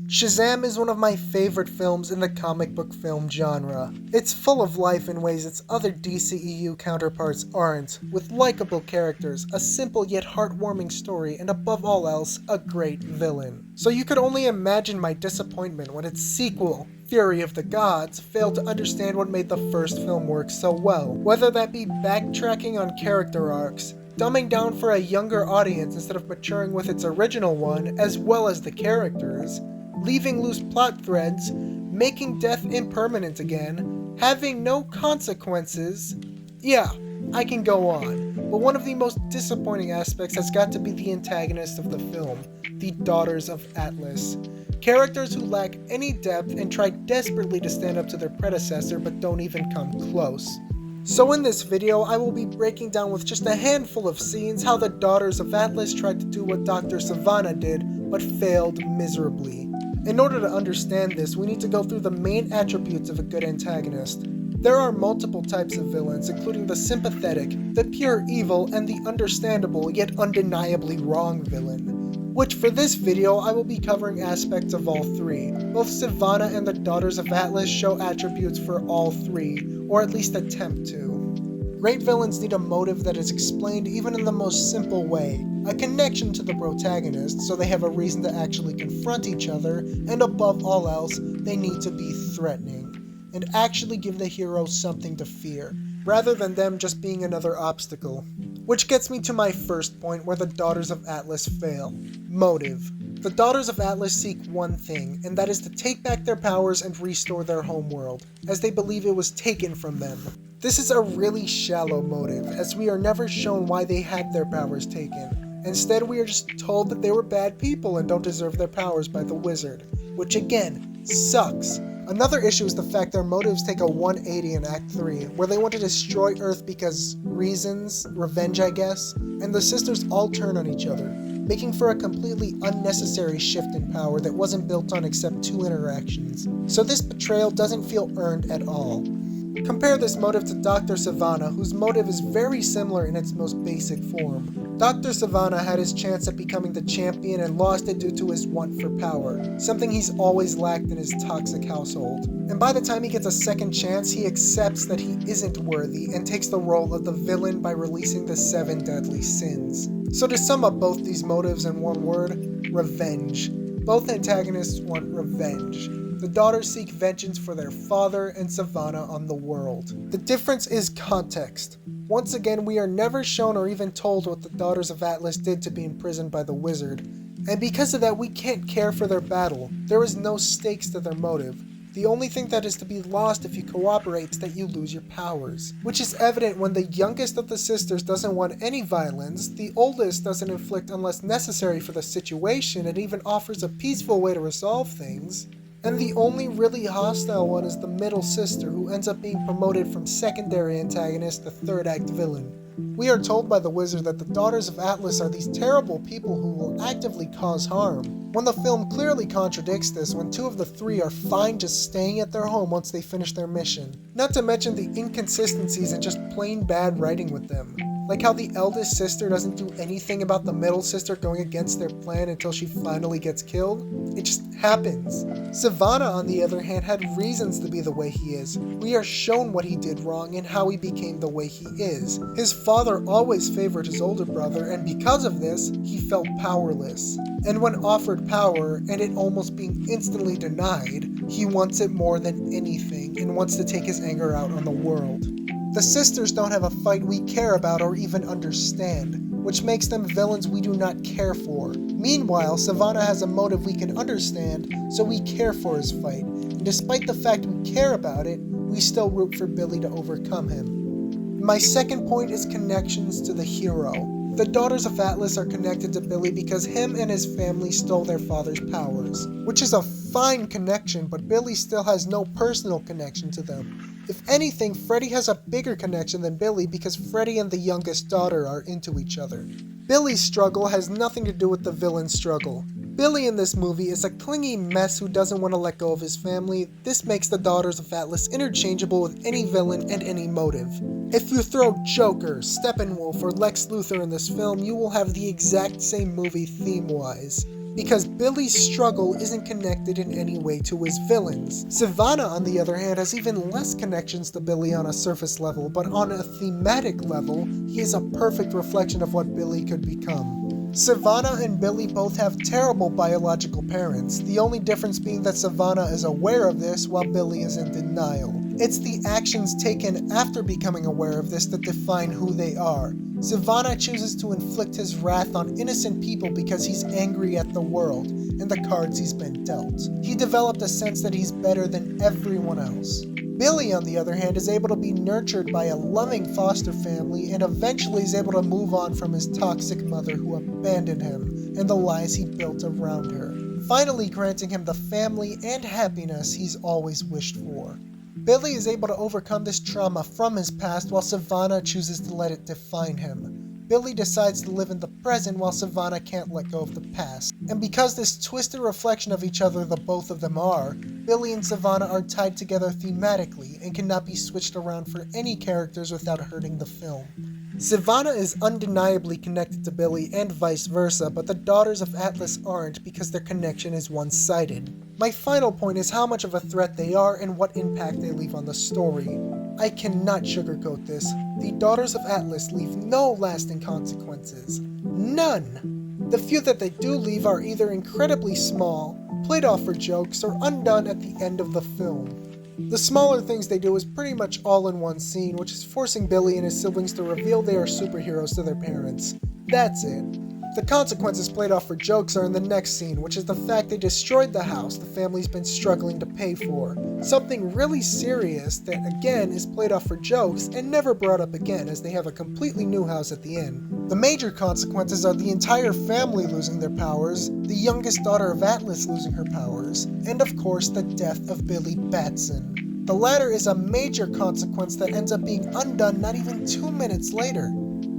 Shazam is one of my favorite films in the comic book film genre. It's full of life in ways its other DCEU counterparts aren't, with likable characters, a simple yet heartwarming story, and above all else, a great villain. So you could only imagine my disappointment when its sequel, Fury of the Gods, failed to understand what made the first film work so well, whether that be backtracking on character arcs, dumbing down for a younger audience instead of maturing with its original one, as well as the characters, leaving loose plot threads, making death impermanent again, having no consequences. Yeah, I can go on, but one of the most disappointing aspects has got to be the antagonist of the film, the Daughters of Atlas. Characters who lack any depth and try desperately to stand up to their predecessor but don't even come close. So in this video, I will be breaking down with just a handful of scenes how the Daughters of Atlas tried to do what Dr. Sivana did, but failed miserably. In order to understand this, we need to go through the main attributes of a good antagonist. There are multiple types of villains, including the sympathetic, the pure evil, and the understandable yet undeniably wrong villain. Which for this video, I will be covering aspects of all three. Both Sivana and the Daughters of Atlas show attributes for all three, or at least attempt to. Great villains need a motive that is explained even in the most simple way, a connection to the protagonist so they have a reason to actually confront each other, and above all else, they need to be threatening, and actually give the hero something to fear, rather than them just being another obstacle. Which gets me to my first point where the Daughters of Atlas fail. Motive. The Daughters of Atlas seek one thing, and that is to take back their powers and restore their homeworld, as they believe it was taken from them. This is a really shallow motive, as we are never shown why they had their powers taken. Instead, we are just told that they were bad people and don't deserve their powers by the wizard, which again, sucks. Another issue is the fact their motives take a 180 in Act 3, where they want to destroy Earth because reasons, revenge I guess, and the sisters all turn on each other, making for a completely unnecessary shift in power that wasn't built on except 2 interactions. So this betrayal doesn't feel earned at all. Compare this motive to Dr. Sivana, whose motive is very similar in its most basic form. Dr. Sivana had his chance at becoming the champion and lost it due to his want for power, something he's always lacked in his toxic household. And by the time he gets a second chance, he accepts that he isn't worthy and takes the role of the villain by releasing the 7 deadly sins. So to sum up both these motives in one word, revenge. Both antagonists want revenge. The daughters seek vengeance for their father and Sivana on the world. The difference is context. Once again, we are never shown or even told what the Daughters of Atlas did to be imprisoned by the wizard. And because of that, we can't care for their battle. There is no stakes to their motive. The only thing that is to be lost if you cooperate is that you lose your powers. Which is evident when the youngest of the sisters doesn't want any violence, the oldest doesn't inflict unless necessary for the situation, and even offers a peaceful way to resolve things. And the only really hostile one is the middle sister, who ends up being promoted from secondary antagonist to third act villain. We are told by the wizard that the Daughters of Atlas are these terrible people who will actively cause harm, when the film clearly contradicts this when 2 of the 3 are fine just staying at their home once they finish their mission. Not to mention the inconsistencies and just plain bad writing with them. Like how the eldest sister doesn't do anything about the middle sister going against their plan until she finally gets killed. It just happens. Sivana, on the other hand, had reasons to be the way he is. We are shown what he did wrong and how he became the way he is. His father always favored his older brother, and because of this, he felt powerless. And when offered power, and it almost being instantly denied, he wants it more than anything and wants to take his anger out on the world. The sisters don't have a fight we care about or even understand, which makes them villains we do not care for. Meanwhile, Sivana has a motive we can understand, so we care for his fight, and despite the fact we care about it, we still root for Billy to overcome him. My second point is connections to the hero. The Daughters of Atlas are connected to Billy because him and his family stole their father's powers, which is a fine connection, but Billy still has no personal connection to them. If anything, Freddy has a bigger connection than Billy because Freddy and the youngest daughter are into each other. Billy's struggle has nothing to do with the villain's struggle. Billy in this movie is a clingy mess who doesn't want to let go of his family. This makes the Daughters of Atlas interchangeable with any villain and any motive. If you throw Joker, Steppenwolf, or Lex Luthor in this film, you will have the exact same movie theme-wise. because Billy's struggle isn't connected in any way to his villains. Sivana, on the other hand, has even less connections to Billy on a surface level, but on a thematic level, he is a perfect reflection of what Billy could become. Sivana and Billy both have terrible biological parents, the only difference being that Sivana is aware of this while Billy is in denial. It's the actions taken after becoming aware of this that define who they are. Sivana chooses to inflict his wrath on innocent people because he's angry at the world and the cards he's been dealt. He developed a sense that he's better than everyone else. Billy, on the other hand, is able to be nurtured by a loving foster family and eventually is able to move on from his toxic mother who abandoned him and the lies he built around her, finally granting him the family and happiness he's always wished for. Billy is able to overcome this trauma from his past while Sivana chooses to let it define him. Billy decides to live in the present while Sivana can't let go of the past. And because this twisted reflection of each other the both of them are, Billy and Sivana are tied together thematically and cannot be switched around for any characters without hurting the film. Sivana is undeniably connected to Billy and vice versa, but the Daughters of Atlas aren't because their connection is one-sided. My final point is how much of a threat they are and what impact they leave on the story. I cannot sugarcoat this. The Daughters of Atlas leave no lasting consequences. None! The few that they do leave are either incredibly small, played off for jokes, or undone at the end of the film. The smaller things they do is pretty much all in one scene, which is forcing Billy and his siblings to reveal they are superheroes to their parents. That's it. The consequences played off for jokes are in the next scene, which is the fact they destroyed the house the family's been struggling to pay for. Something really serious that, again, is played off for jokes and never brought up again as they have a completely new house at the end. The major consequences are the entire family losing their powers, the youngest daughter of Atlas losing her powers, and of course the death of Billy Batson. The latter is a major consequence that ends up being undone not even 2 minutes later.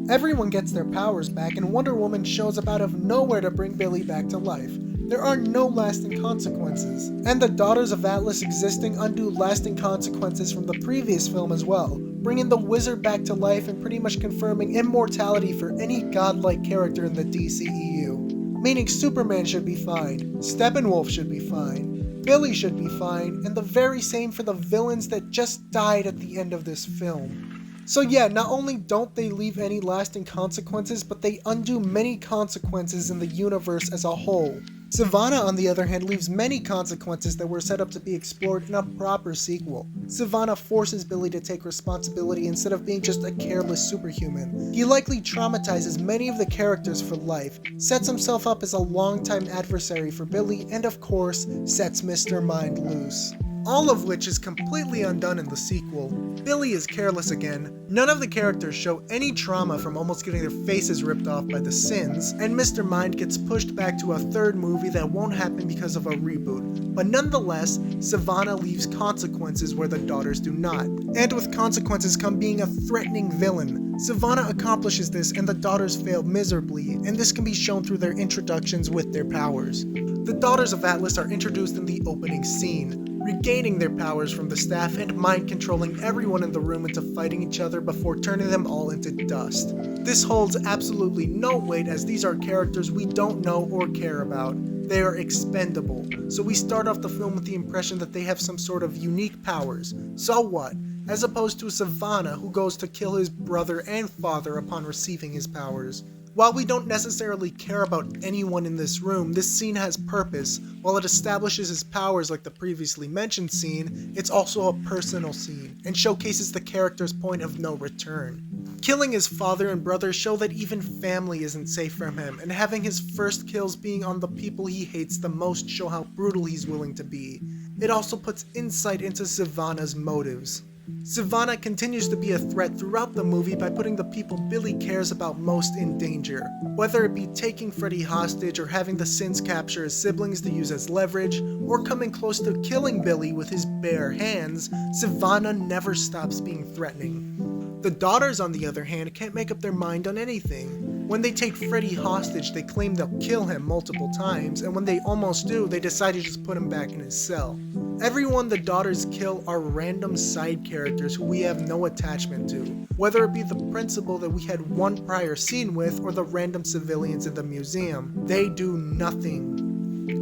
Everyone gets their powers back and Wonder Woman shows up out of nowhere to bring Billy back to life. There are no lasting consequences. And the Daughters of Atlas existing undo lasting consequences from the previous film as well, bringing the Wizard back to life and pretty much confirming immortality for any godlike character in the DCEU. Meaning Superman should be fine, Steppenwolf should be fine, Billy should be fine, and the very same for the villains that just died at the end of this film. So yeah, not only don't they leave any lasting consequences, but they undo many consequences in the universe as a whole. Sivana, on the other hand, leaves many consequences that were set up to be explored in a proper sequel. Sivana forces Billy to take responsibility instead of being just a careless superhuman. He likely traumatizes many of the characters for life, sets himself up as a longtime adversary for Billy, and of course, sets Mr. Mind loose. All of which is completely undone in the sequel. Billy is careless again, none of the characters show any trauma from almost getting their faces ripped off by the Sins, and Mr. Mind gets pushed back to a third movie that won't happen because of a reboot. But nonetheless, Sivana leaves consequences where the daughters do not. And with consequences come being a threatening villain. Sivana accomplishes this and the daughters fail miserably, and this can be shown through their introductions with their powers. The Daughters of Atlas are introduced in the opening scene, regaining their powers from the staff and mind-controlling everyone in the room into fighting each other before turning them all into dust. This holds absolutely no weight as these are characters we don't know or care about. They are expendable, so we start off the film with the impression that they have some sort of unique powers. So what? As opposed to Sivana, who goes to kill his brother and father upon receiving his powers. While we don't necessarily care about anyone in this room, this scene has purpose. While it establishes his powers like the previously mentioned scene, it's also a personal scene, and showcases the character's point of no return. Killing his father and brother show that even family isn't safe from him, and having his first kills being on the people he hates the most show how brutal he's willing to be. It also puts insight into Sivana's motives. Sivana continues to be a threat throughout the movie by putting the people Billy cares about most in danger. Whether it be taking Freddy hostage or having the Sins capture his siblings to use as leverage, or coming close to killing Billy with his bare hands, Sivana never stops being threatening. The daughters, on the other hand, can't make up their mind on anything. When they take Freddy hostage, they claim they'll kill him multiple times, and when they almost do, they decide to just put him back in his cell. Everyone the daughters kill are random side characters who we have no attachment to, whether it be the principal that we had one prior scene with or the random civilians in the museum. They do nothing.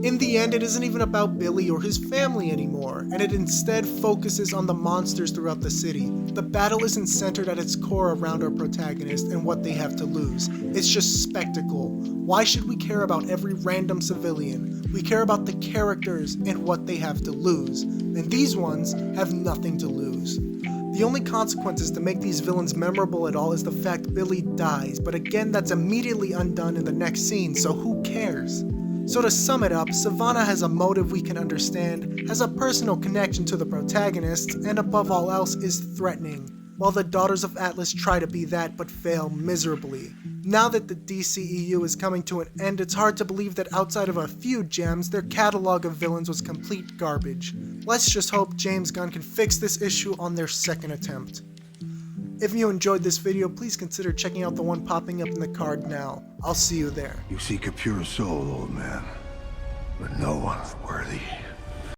In the end, it isn't even about Billy or his family anymore, and it instead focuses on the monsters throughout the city. The battle isn't centered at its core around our protagonist and what they have to lose. It's just spectacle. Why should we care about every random civilian? We care about the characters and what they have to lose, and these ones have nothing to lose. The only consequences to make these villains memorable at all is the fact Billy dies, but again that's immediately undone in the next scene, so who cares? So to sum it up, Sivana has a motive we can understand, has a personal connection to the protagonist, and above all else is threatening, while the Daughters of Atlas try to be that but fail miserably. Now that the DCEU is coming to an end, it's hard to believe that outside of a few gems, their catalog of villains was complete garbage. Let's just hope James Gunn can fix this issue on their second attempt. If you enjoyed this video, please consider checking out the one popping up in the card now. I'll see you there. You seek a pure soul, old man, but no one's worthy.